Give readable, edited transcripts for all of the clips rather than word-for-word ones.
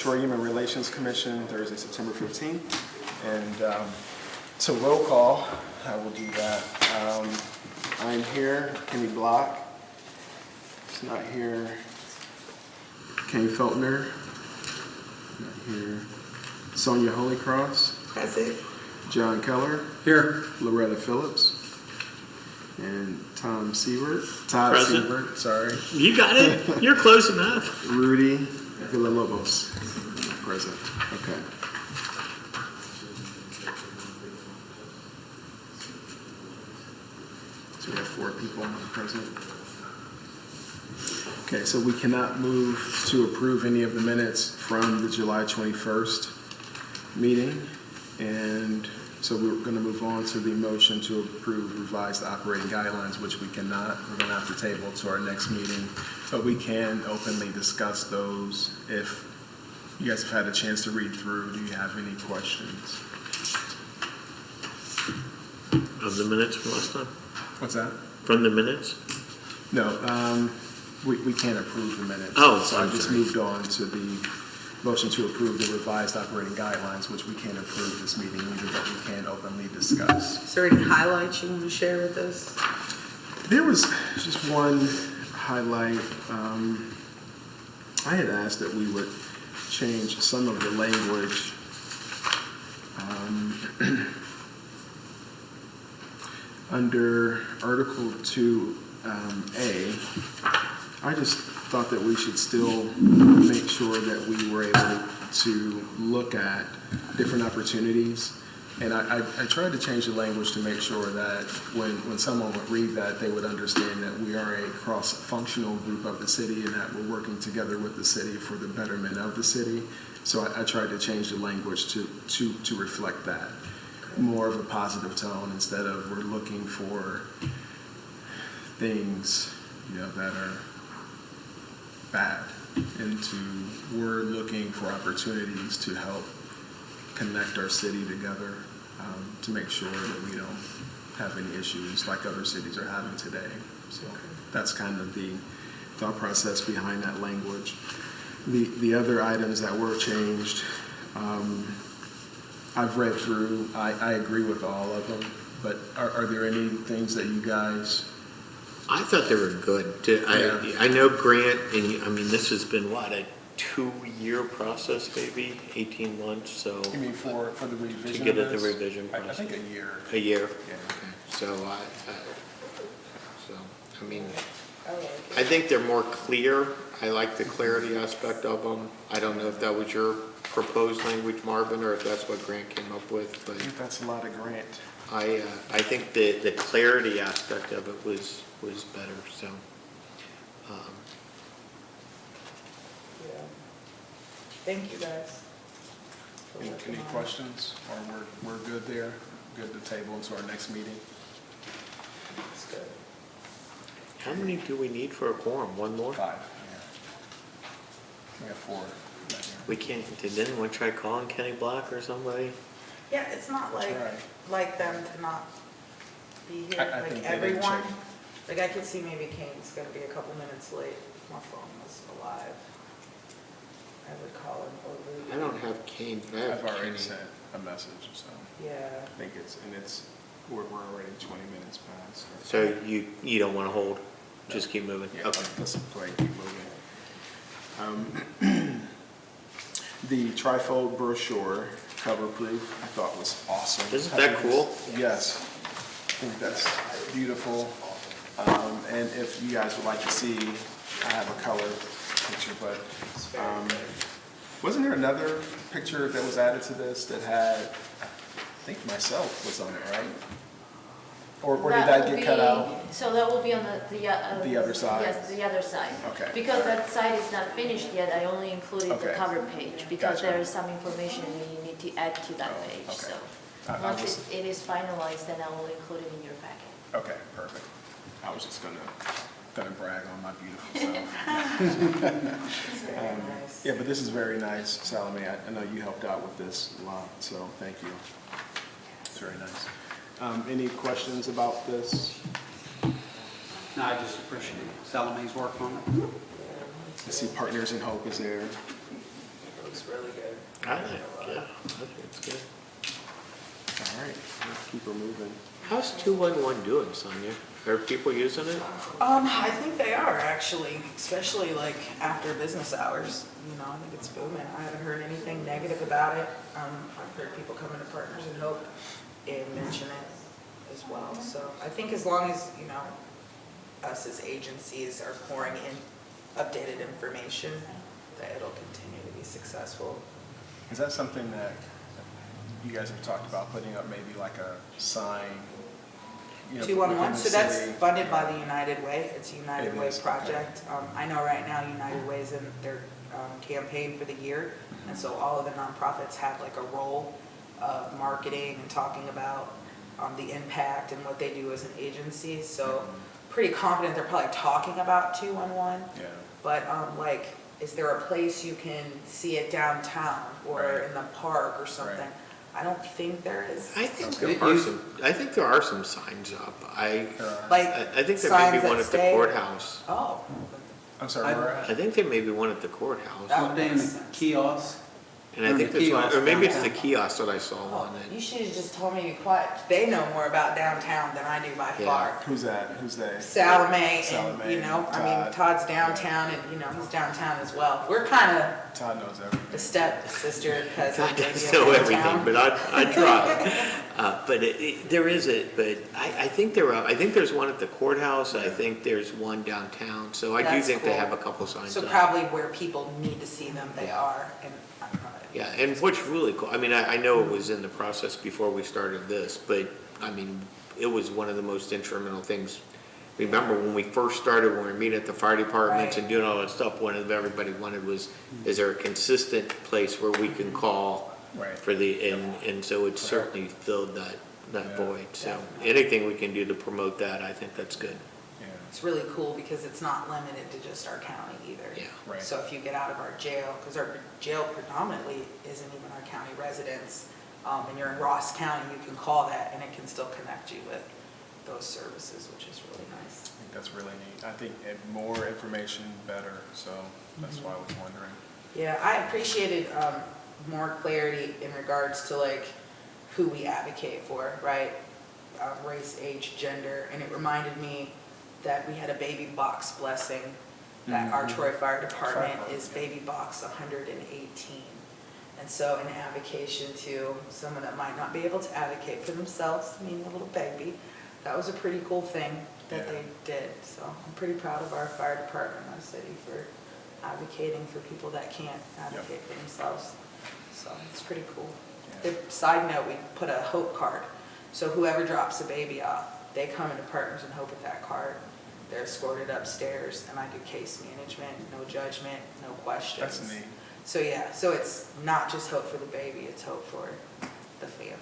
Detroit Human Relations Commission, Thursday, September 15th. And so roll call, I will do that. I'm here, Kenny Block. He's not here. Kane Feltner, not here. Sonia Holycross. That's it. John Keller. Here. Loretta Phillips. And Tom Siebert. Todd Present. Siebert, sorry. You got it. You're close enough. Rudy Villalobos. Present. Okay. So we have 4 people present. Okay, so we cannot move to approve any of the minutes from the July 21st meeting. And so we're going to move on to the motion to approve revised operating guidelines, which we cannot. We're going to have to table to our next meeting. But we can openly discuss those if you guys have had a chance to read through. Do you have any questions? Of the minutes from last time? What's that? From the minutes? No, we can't approve the minutes. Oh, so I I'm just sorry. moved on to the motion to approve the revised operating guidelines, which we can't approve this meeting either, but we can openly discuss. Is there any highlights you want to share with us? There was just one highlight. I had asked that we would change some of the language. Under Article 2A, I just thought that we should still make sure that we were able to look at different opportunities. And I tried to change the language to make sure that when someone would read that, they would understand that we are a cross-functional group of the city and that we're working together with the city for the betterment of the city. So I tried to change the language to reflect that. More of a positive tone instead of we're looking for things, that are bad, and we're looking for opportunities to help connect our city together, to make sure that we don't have any issues like other cities are having today. So that's kind of the thought process behind that language. The other items that were changed, I've read through. I agree with all of them, but are there any things that you guys? I thought they were good. Yeah. I know Grant, and I mean, this has been what, a 2-year process, maybe 18 months. So You mean for the revision? to get of at the this? revision I process. think a year. A year. Yeah. Okay. So I mean, I think they're more clear. I like the clarity aspect of them. I don't know if that was your proposed language, Marvin, or if that's what Grant came up with, I but think that's a lot of grant. I think the clarity aspect of it was better. So Yeah. Thank you guys. for Any working on it. questions? Or we're good there? Good to table into our next meeting? That's good. how many do we need for a quorum? One more? 5. Yeah. We have 4. We can't. Did anyone try calling Kenny Block or somebody? Yeah, it's not That's right. like them to not be here, I think like they didn't everyone. check. Like I could see maybe Kane's gonna be a couple minutes late if my phone was alive. I would call him or Rudy. I don't have Kane, but I have I've already Kenny. sent a message, so Yeah. I think we're already 20 minutes past. So you don't want to hold? Just keep moving? Yeah, Okay. let's play, keep moving. The trifold brochure cover proof I thought was awesome. Isn't that cool? Yes, I think that's beautiful. And if you guys would like to see, I have a color picture, but wasn't there another picture that was added to this that had, I think myself was on it, right? Or did that will get cut be- out? So that will be on The other side? Yes, the other side. Okay. Because that side is not finished yet, I only included the Okay. cover page, because Gotcha. there is some information that you need to add to that Oh, page, okay. so. I Once was- it is finalized, then I will include it in your packet. Okay, perfect. I was just gonna brag on my beautiful self. It's very nice. Yeah, but this is very nice, Salome. I know you helped out with this a lot, so thank you. It's very nice. Any questions about this? No, I just appreciate Salome's work on it. I see Partners in Hope is there. It looks really I think it's good. All right, let's keep her moving. How's 211 doing, Sonia? Are people using it? I think they are actually, especially like after business hours. I think it's booming. I haven't heard anything negative about it. I've heard people coming to Partners in Hope and mention it as well. So I think as long as, us as agencies are pouring in updated information, that it'll continue to be successful. Is that something that you guys have talked about, putting up maybe like a sign? 211, within the so that's city? funded by the United Way. It's a United It Way is, okay. project. I know right now United Way's in their campaign for the year, and so all of the nonprofits have like a role of marketing and talking about the impact and what they do as an agency. So pretty confident they're probably talking about 211. Yeah. But is there a place you can see it downtown or Right. in the park or something? Right. I don't think there is. I think It there are is- some. I think there are some signs up. I Like think there may signs be that one at the stay- courthouse. Oh. I'm sorry, I- where I think there may be one at the courthouse, That Up would there in make the sense. kiosk. and I or think the there's one, or kiosk maybe it's the downtown. kiosk that I saw Oh, on it. you should have just told me to be quiet. They know more about downtown than I do by Yeah. far. Who's that? Who's they? Salome, Salome, and Todd. Todd's downtown, and he's downtown as well. We're kind of Todd knows everything. the stepsister cousin. God maybe does of know everything, downtown. but I try. But there is but I think I think there's one at the courthouse. I think there's one downtown. So I do That's think they cool. have a couple signs So up. probably where people need to see them, they are. And Yeah, and what's really cool, I mean, I know it was in the process before we started this, but, I mean, it was one of the most instrumental things. Remember, when we first started, when we were meeting at the fire departments and Right. doing all that stuff, one of everybody wanted was, is there a consistent place where we can call Right. for and so it certainly filled that Yeah. void. So Definitely. anything we can do to promote that, I think that's good. Yeah. it's really cool because it's not limited to just our county either. Yeah. Right. So if you get out of our jail, because our jail predominantly isn't even our county residents, and you're in Ross County, you can call that and it can still connect you with those services, which is really nice. I think that's really neat. I think more information, better, so that's why I was wondering. Yeah, I appreciated more clarity in regards to like who we advocate for, right? Race, age, gender, and it reminded me that we had a baby box blessing that our Troy Fire Department is baby box 118. And so in avocation to someone that might not be able to advocate for themselves, meaning a little baby, that was a pretty cool thing that Yeah. they did. So I'm pretty proud of our fire department in our city for advocating for people that can't advocate for themselves. So it's pretty cool. Yeah. The side note, we put a hope card. So whoever drops a baby off, they come into Partners in Hope with that card. They're escorted upstairs, and I do case management, no judgment, no questions. That's neat. So yeah, so it's not just hope for the baby, it's hope for the family.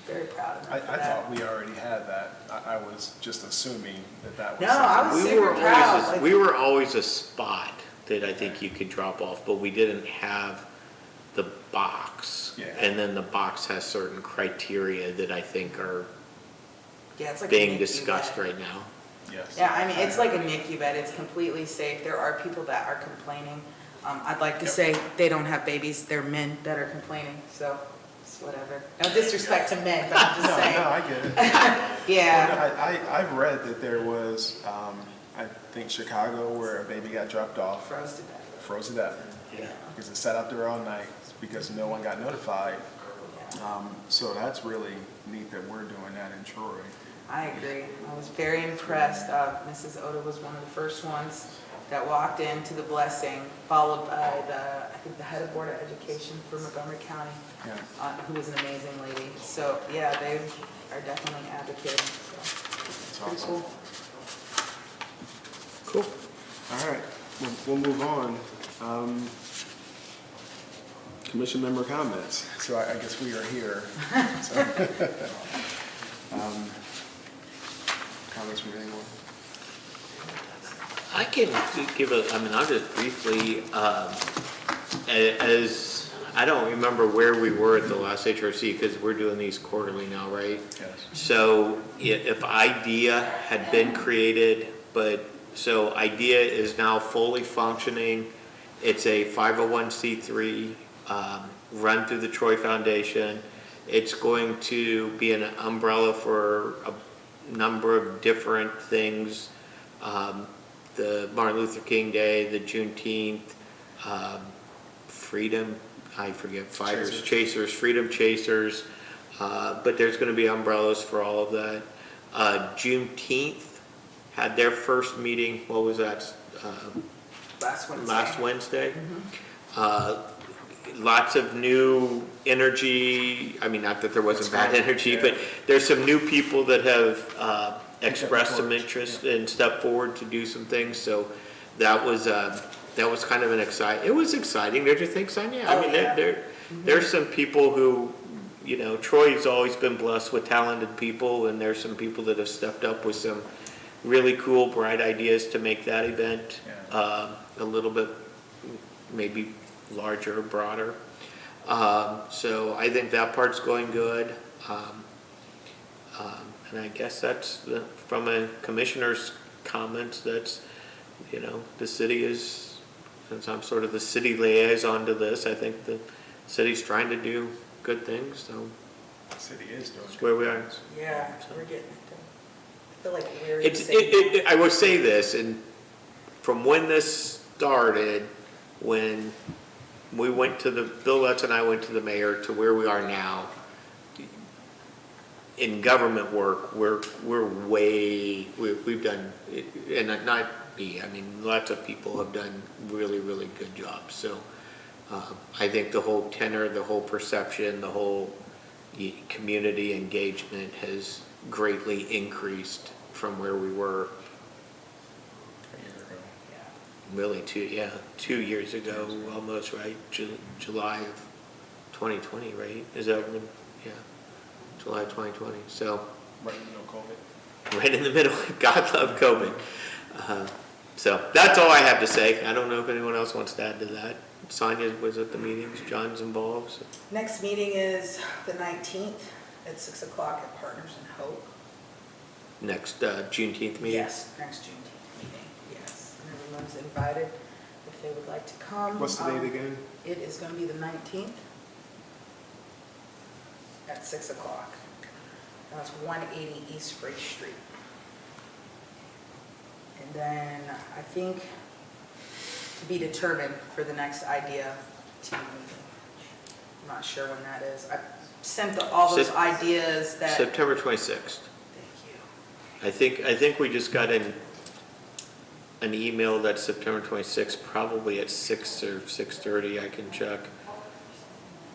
Very proud of them I for that. thought we already had that. I was just assuming that was No, I something. was super proud. We were always a spot that I think you could drop off, but we didn't have the box. Yeah. And then the box has certain criteria that I think are Yeah, it's like a being NICU discussed bed. right now. Yes. Yeah, I mean, it's like a NICU bed, it's completely safe. There are people that are complaining. I'd like to say they don't have babies, they're men that are complaining, so it's whatever. No disrespect to men, but I'm just No, saying. I get it. Yeah, Well, I've read that there was, I think Chicago, where a baby got dropped off, froze to death. froze to death. Yeah. Because it sat out there all night because no one got notified. So that's really neat that we're doing that in Troy. I agree. I was very impressed. Mrs. Oda was one of the first ones that walked into the blessing, followed by I think the head of Board of Education for Montgomery County, Yeah. who was an amazing lady. So, yeah, they are definitely advocating, so It's pretty awesome. cool. Cool. All right, we'll move on. Commission member comments. So I guess we are here. So, comments from anyone? I can give I'll just briefly, as, I don't remember where we were at the last HRC, because we're doing these quarterly now, right? Yes. So if IDEA had been created, so IDEA is now fully functioning. It's a 501c3 run through the Troy Foundation. It's going to be an umbrella for a number of different things. The Martin Luther King Day, the Juneteenth, Freedom, I forget, Fighters, Chasers, Freedom Chasers, but there's gonna be umbrellas for all of that. Juneteenth had their first meeting, what was that? Last Wednesday. Last Wednesday. Lots of new energy, I mean, not that there wasn't bad energy, but there's some new people that have expressed some interest and stepped forward to do some things, so that was kind of it was exciting, don't you think, Sonia? I mean, there's some people who, you know, Troy's always been blessed with talented people, and there's some people that have stepped up with some really cool, bright ideas to make that event a little bit maybe larger, broader. So I think that part's going good. And I guess that's from a commissioner's comments, that's, you know, the city is, since I'm sort of the city liaison to this, I think the city's trying to do good things, so The city is doing. that's where we are. Yeah, we're getting it done. I feel like we're. I will say this, and from when this started, when we went to Bill Lutz and I went to the mayor to where we are now, in government work, we've done, and not me, I mean, lots of people have done really, really good jobs. So I think the whole tenor, the whole perception, the whole community engagement has greatly increased from where we were really 2 years ago, almost, right? July of 2020, right? Is that when, July 2020, so. Right in the middle of COVID. Right in the middle, God love COVID. So that's all I have to say. I don't know if anyone else wants to add to that. Sonia was at the meetings, John's involved. So. Next meeting is the 19th at 6 o'clock at Partners in Hope. Next Juneteenth meeting? Yes, next Juneteenth meeting, yes. And everyone's invited if they would like to come. What's the date again? It is going to be the 19th at 6 o'clock. And it's 180 East Spray Street. And then I think to be determined for the next idea team meeting. I'm not sure when that is. I sent all those ideas that. September 26th. Thank you. I think we just got an email that's September 26th, probably at 6 or 6:30, I can check.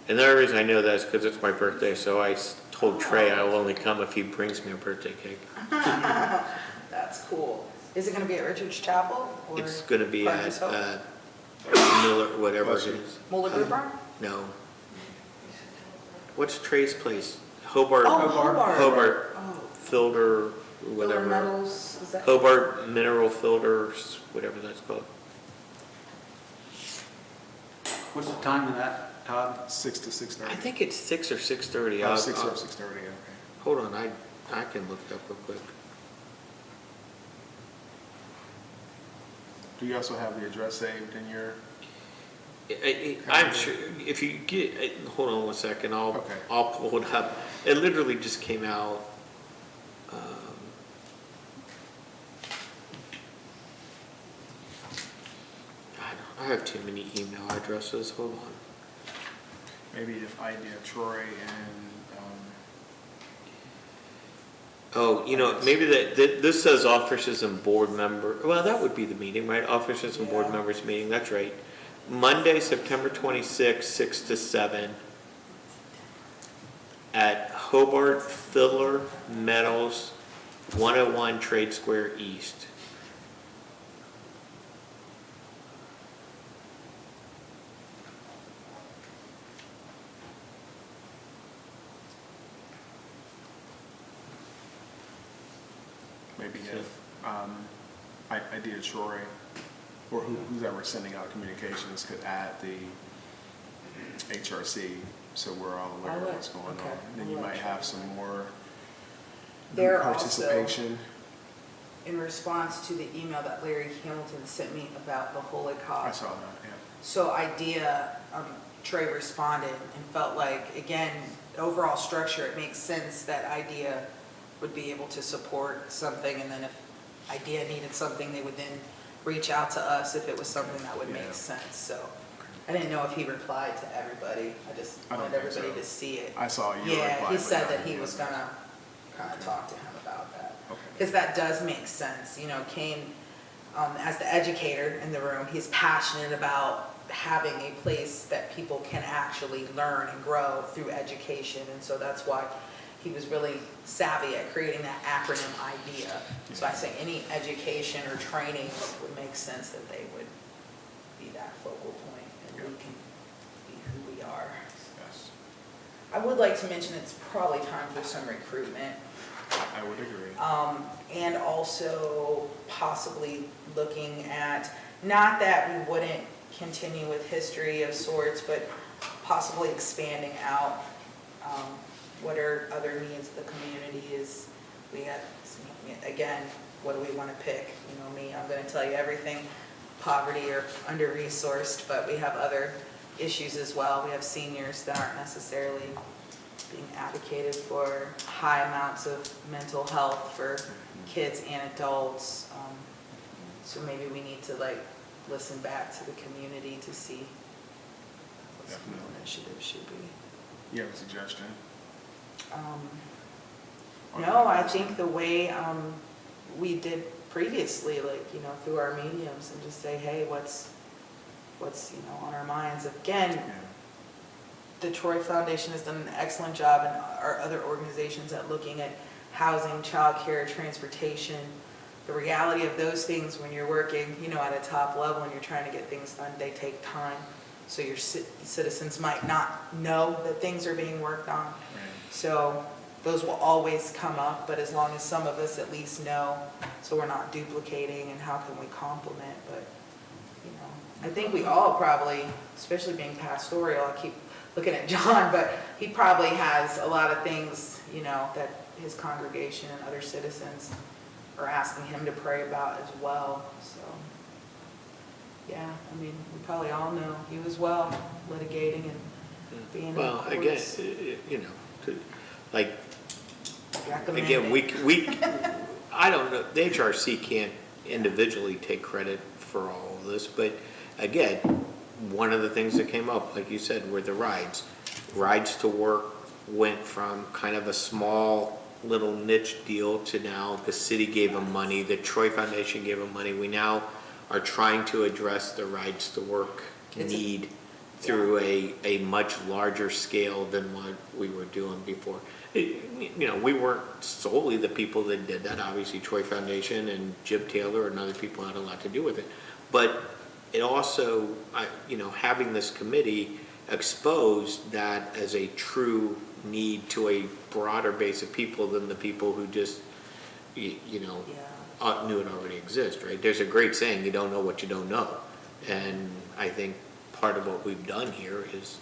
And the only reason I know that is because it's my birthday, so I told Trey I will only come if he brings me a birthday cake. That's cool. Is it going to be at Richard's Chapel? Or It's gonna be Partners at Hope? Miller, whatever it is. Muller Group Farm? No. What's Trey's place? Hobart. Oh, Hobart. Hobart Oh, Filter, Filler whatever. Metals, is that? Hobart Mineral Filters, whatever that's called. What's the time of that, Todd? 6 to 6:30. I think it's 6 or 6:30. 6 or 6:30, okay. Hold on, I can look it up real quick. Do you also have the address saved in your? I'm sure, if you get, hold on one second, Okay. I'll pull it up. It literally just came out. I have too many email addresses, hold on. Maybe if Idea Troy and, Oh, you know, maybe this says officers and board member, well, that would be the meeting, right? Officers and board Yeah. members meeting, that's right. Monday, September 26th, 6 to 7 at Hobart Filler Metals, 101 Trade Square East. maybe if Idea Troy, or who's ever sending out communications could add the HRC, so we're all aware of what's going Okay. on. Then you might have some more They're participation. in response to the email that Larry Hamilton sent me about the Holocaust. I saw that, yeah. So IDEA, Trey responded and felt like, again, overall structure, it makes sense that IDEA would be able to support something, and then if IDEA needed something, they would then reach out to us if it was something that would Yeah. make sense, so. I didn't know if he replied to everybody, I just I don't wanted think everybody so. to see it. I saw your Yeah, reply, he but said not that he you. was gonna kind of talk to him about that. Okay. Because that does make sense, you know, Kane, as the educator in the room, he's passionate about having a place that people can actually learn and grow through education, and so that's why he was really savvy at creating that acronym IDEA. So I say any education or training would make sense that they would be that focal point, and we can be who we are. Yes, I would like to mention it's probably time for some recruitment. I would agree. And also possibly looking at, not that we wouldn't continue with history of sorts, but possibly expanding out. What are other needs of the community is, we have, again, what do we want to pick? You know me, I'm going to tell you everything, poverty or under-resourced, but we have other issues as well. We have seniors that aren't necessarily being advocated for, high amounts of mental health for kids and adults. So maybe we need to like listen back to the community to see what some Definitely. initiatives should be. You have a suggestion? No, I think the way we did previously, like, you know, through our mediums, and just say, hey, what's you know, on our minds. Again, Yeah. the Troy Foundation has done an excellent job, and our other organizations at looking at housing, childcare, transportation. The reality of those things when you're working, you know, at a top level and you're trying to get things done, they take time. So your citizens might not know that things are being worked on. Right. So those will always come up, but as long as some of us at least know, so we're not duplicating, and how can we complement, but, you know, I think we all probably, especially being pastoral, I keep looking at John, but he probably has a lot of things, you know, that his congregation and other citizens are asking him to pray about as well, so. Yeah, I mean, we probably all know he was well litigating and being in Well, again, courts, you know, like, recommending. again, we, I don't know, the HRC can't individually take credit for all of this, but again, one of the things that came up, like you said, were the rides. Rides to work went from kind of a small little niche deal to now the city gave them money, the Troy Foundation gave them money. We now are trying to address the rides to work It's a- need through a much larger scale than what we were doing before. You know, we weren't solely the people that did that. Obviously, Troy Foundation and Jim Taylor and other people had a lot to do with it. But it also, you know, having this committee exposed that as a true need to a broader base of people than the people who just, you know, Yeah. knew it already exists, right? There's a great saying, you don't know what you don't know. And I think part of what we've done here is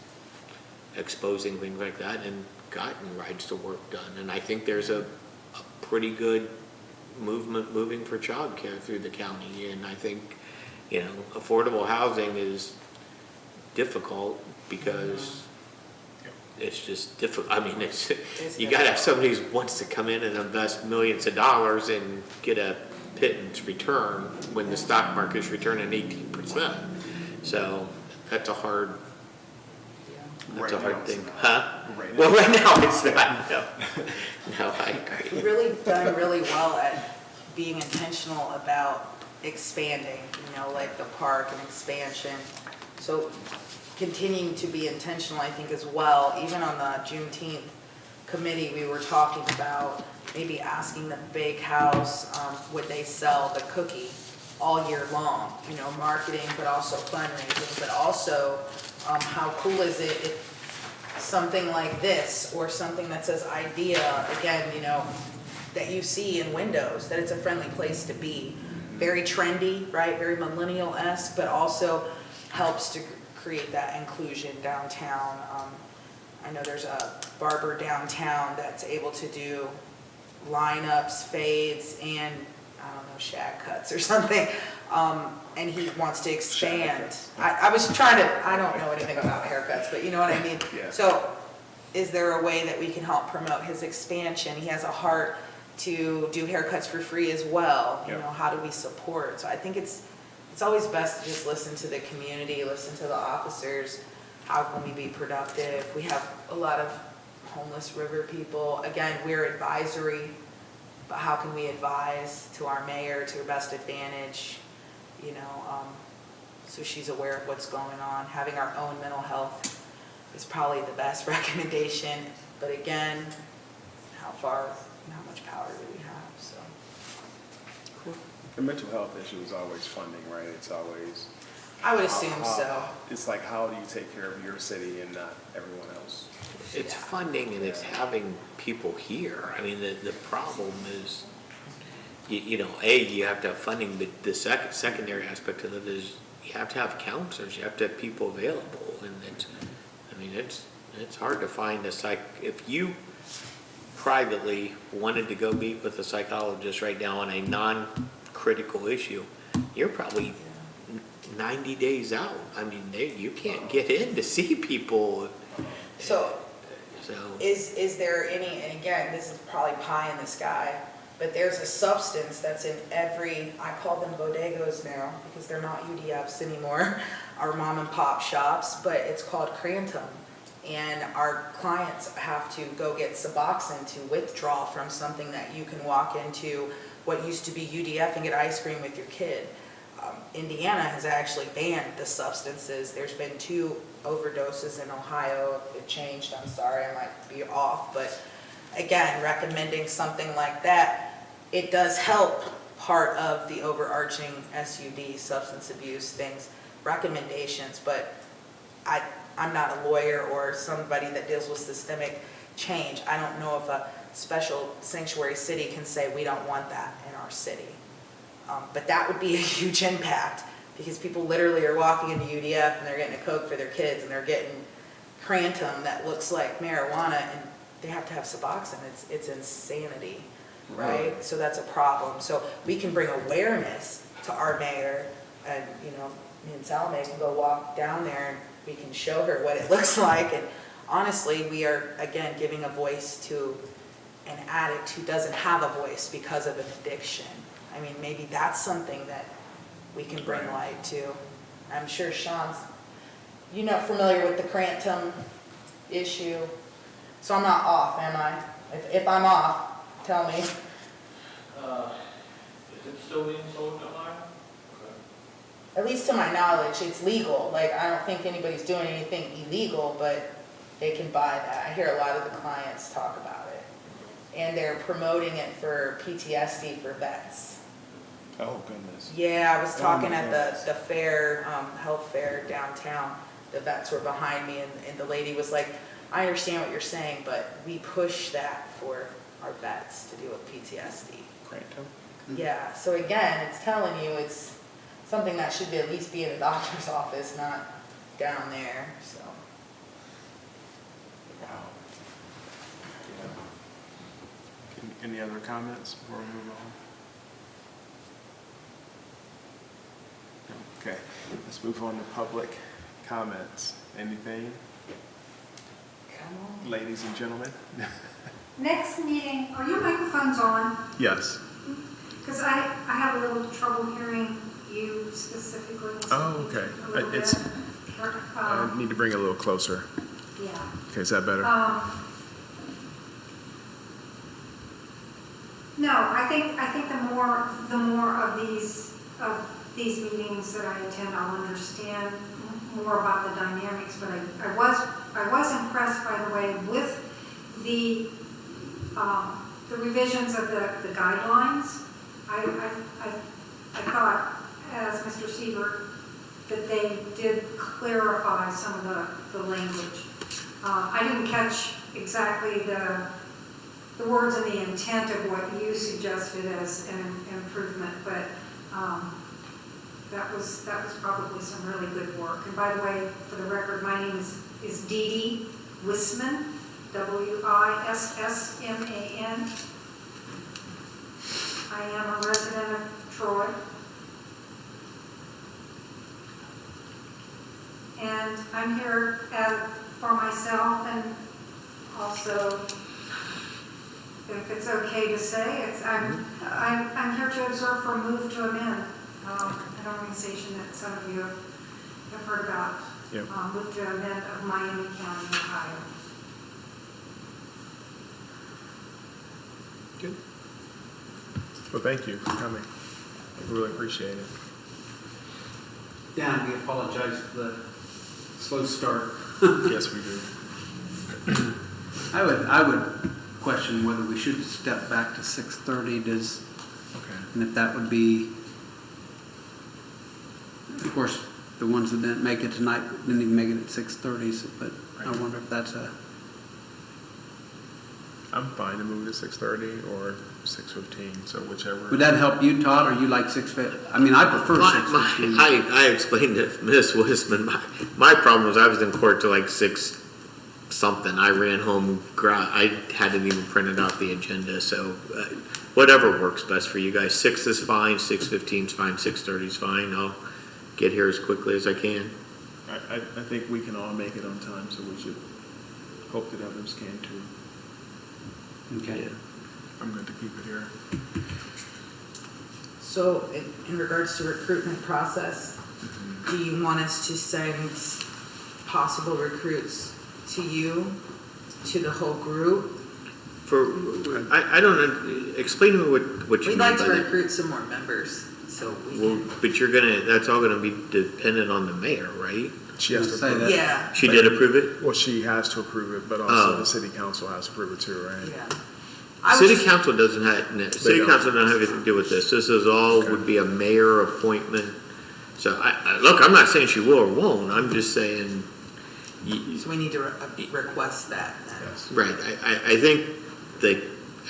exposing things like that and gotten rides to work done. And I think there's a pretty good movement moving for childcare through the county. And I think, you know, affordable housing is difficult because it's just difficult. I mean, you gotta have somebody who wants to come in and invest millions of dollars and get a pittance return when the stock market is returning 18%. So that's a hard, Right now it's thing, not. huh? Right Well, now. right now it's not, no. No, I agree. Really done really well at being intentional about expanding, you know, like the park and expansion. So continuing to be intentional, I think, as well. Even on the Juneteenth committee, we were talking about maybe asking the bakehouse, would they sell the cookie all year long? You know, marketing, but also fundraising, but also how cool is it if something like this or something that says IDEA, again, you know, that you see in windows, that it's a friendly place to be. Very trendy, right? Very millennial-esque, but also helps to create that inclusion downtown. I know there's a barber downtown that's able to do lineups, fades, and I don't know, shag cuts or something. And he wants to expand. I was trying to, I don't know anything about haircuts, but you know what I mean? Yeah. So is there a way that we can help promote his expansion? He has a heart to do haircuts for free as well. You Yep. know, how do we support? So I think it's always best to just listen to the community, listen to the officers. How can we be productive? We have a lot of homeless river people. Again, we're advisory, but how can we advise to our mayor to her best advantage? You know, so she's aware of what's going on. Having our own mental health is probably the best recommendation. But again, how much power do we have, so. The mental health issue is always funding, right? It's always. I would assume so. It's like, how do you take care of your city and not everyone else? It's funding and it's having people here. I mean, the problem is, you know, you have to have funding, but the secondary aspect of it is you have to have counselors, you have to have people available, and it's hard to find if you privately wanted to go meet with a psychologist right now on a non-critical issue, you're probably 90 days out. I mean, you can't get in to see people. So So, is there any, and again, this is probably pie in the sky, but there's a substance that's in every, I call them bodegas now, because they're not UDFs anymore, our mom and pop shops, but it's called Crantum. And our clients have to go get Suboxone to withdraw from something that you can walk into what used to be UDF and get ice cream with your kid. Indiana has actually banned the substances. There's been 2 overdoses in Ohio. It changed, I'm sorry, I might be off, but again, recommending something like that, it does help part of the overarching SUD, substance abuse things, recommendations, but I'm not a lawyer or somebody that deals with systemic change. I don't know if a special sanctuary city can say we don't want that in our city. But that would be a huge impact, because people literally are walking into UDF and they're getting a Coke for their kids and they're getting Crantum that looks like marijuana, and they have to have Suboxone. It's insanity, right? So that's a problem. So we can bring awareness to our mayor, and you know, me and Salome can go walk down there and we can show her what it looks like. And honestly, we are again giving a voice to an addict who doesn't have a voice because of an addiction. I mean, maybe that's something that we can bring light to. I'm sure Sean's, you know, familiar with the Crantum issue. So I'm not off, am I? If I'm off, tell me. Is it still being sold in Ohio? At least to my knowledge, it's legal. Like, I don't think anybody's doing anything illegal, but they can buy that. I hear a lot of the clients talk about it. And they're promoting it for PTSD for vets. Oh, goodness. Yeah, I was talking my at goodness. the fair, health fair downtown. The vets were behind me, and the lady was like, I understand what you're saying, but we push that for our vets to deal with PTSD. Crantum? Yeah, so again, it's telling you it's something that should at least be in a doctor's office, not down there, so. Wow. Yeah. Any other comments before we move on? Okay, let's move on to public comments. Anything, Come on. ladies and gentlemen? Next meeting, are your microphones on? Yes. Because I have a little trouble hearing you specifically. Oh, okay. A little bit. It's- I need to bring it a little closer. Yeah. Okay, is that better? No, I think the more of these meetings that I attend, I'll understand more about the dynamics. But I was impressed, by the way, with the revisions of the guidelines. I thought, as Mr. Siebert, that they did clarify some of the language. I didn't catch exactly the words and the intent of what you suggested as an improvement, but that was probably some really good work. And by the way, for the record, my name is Dee Dee Wissman, Wissman. I am a resident of Troy. And I'm here for myself, and also, if it's okay to say, I'm here to observe for Move to Amend, an organization that some of you have heard about. Yep. Move to Amend of Miami County, Ohio. Good. Well, thank you for coming. I really appreciate it. Dan, we apologize for the slow start. Yes, we do. I would question whether we should step back to 6:30, Okay. and if that would be, of course, the ones that didn't make it tonight didn't even make it at 6:30, but I Right. wonder if that's a, I'm fine to move to 6:30 or 6:15, so whichever. would that help you, Todd, or you like 6:50? I mean, I prefer 6:15. I explained to Ms. Wisman, my problem was I was in court till like 6 something. I ran home, I hadn't even printed out the agenda, so whatever works best for you guys. 6 is fine, 6:15 is fine, 6:30 is fine. I'll get here as quickly as I can. I think we can all make it on time, so we should hope that others can too. Okay. I'm going to keep it here. So in regards to recruitment process, do you want us to send possible recruits to you, to the whole group? I don't know, explain to me what you We'd mean like by to that. recruit some more members, so we Well, can, but that's all gonna be dependent on the mayor, right? She has to Say approve that. it. yeah, She did approve it? Well, she has to approve it, but also Oh. the city council has to approve it too, right? yeah. I was City just- council doesn't have, city don't. council don't have anything to do with this. This is all, would be a mayor appointment. So look, I'm not saying she will or won't, I'm just saying, So we need to request that then. Yes. right, I think the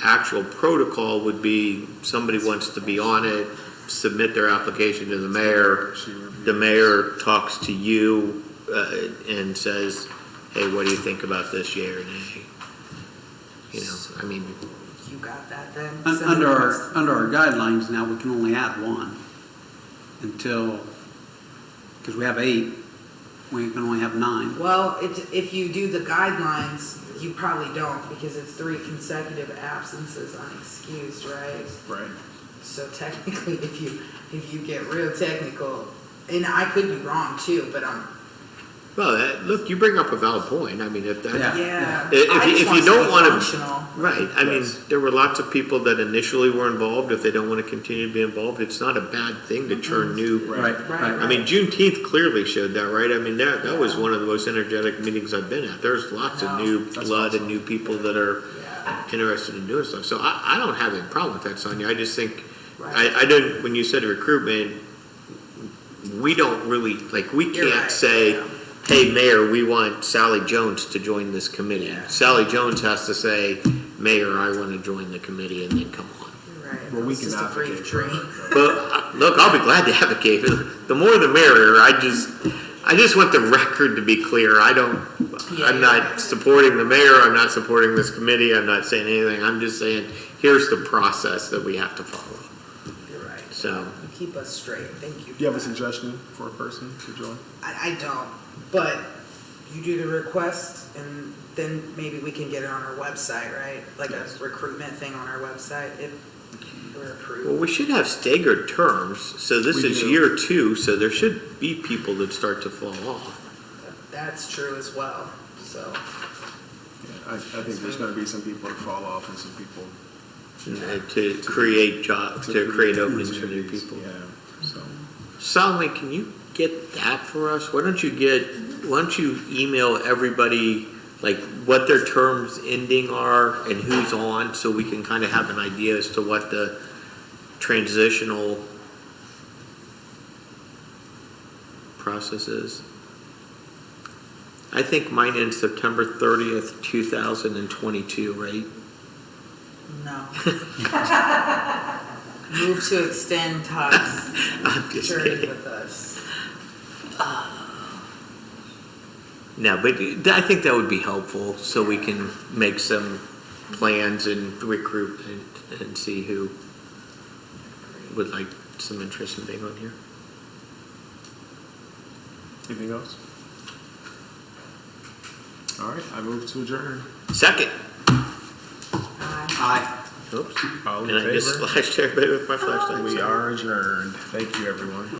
actual protocol would be somebody wants to be on it, submit their application to the mayor. She reviews. The mayor talks to you, and says, hey, what do you think about this, yea or nay? You know, I mean, You got that then? Un- Send Under a our, request. under our guidelines now, we can only add one until, because we have 8, we can only have 9. Well, if you do the guidelines, you probably don't, because it's 3 consecutive absences unexcused, right? Right. So technically, if you get real technical, and I could be wrong too, but well, look, you bring up a valid point. I mean, if that, Yeah. yeah. If I you- just if want you to don't stay wanna- functional. right, I mean, Yes. there were lots of people that initially were involved. If they don't want to continue to be involved, it's not a bad thing to churn new. Right, Right. right. I mean, Juneteenth clearly showed that, right? I mean, that was one of the most energetic meetings I've been at. There's lots of I know. new That's blood awesome. and new people that are Yeah. interested in doing stuff. So I don't have any problem with that, Sonia. I just think, Right. I don't, when you said recruitment, we don't really, like, we You're can't right, say, yeah. hey, Mayor, we want Sally Jones to join this committee. Yeah. Sally Jones has to say, Mayor, I want to join the committee, and then come on. You're right. Well, we It's can just a brief advocate for dream. her. But look, I'll be glad to advocate. The more the merrier. I just want the record to be clear. Yeah, I'm you're not right. supporting the mayor. I'm not supporting this committee. I'm not saying anything. I'm just saying, here's the process that we have to follow. You're right. So, You keep us straight. Thank you. Do you have a for that. suggestion for a person to join? I don't, but you do the request and then maybe we can get it on our website, right? Like a Yes. recruitment thing on our website if we're well, approved. we should have staggered terms. So this We is do. year 2, so there should be people that start to fall off. That's true as well, so. Yeah, I think there's going to be some people that fall off and some people. To create jobs, to create openings for new opportunities. people. Yeah, so. Solomon, can you get that for us? Why don't you email everybody, like, what their terms ending are and who's on, so we can kind of have an idea as to what the transitional process is? I think mine ends September 30th, 2022, right? No. Move to extend Todd's I'm just journey kidding. with us. No, but I think that would be helpful, so we can make some plans and recruit and see who. would like some interest in being on here. Anything else? All right, I move to adjourn. Second. Aye. Oops. All in And I just favor? flashed everybody with my flashlight. We are adjourned. Thank you, everyone.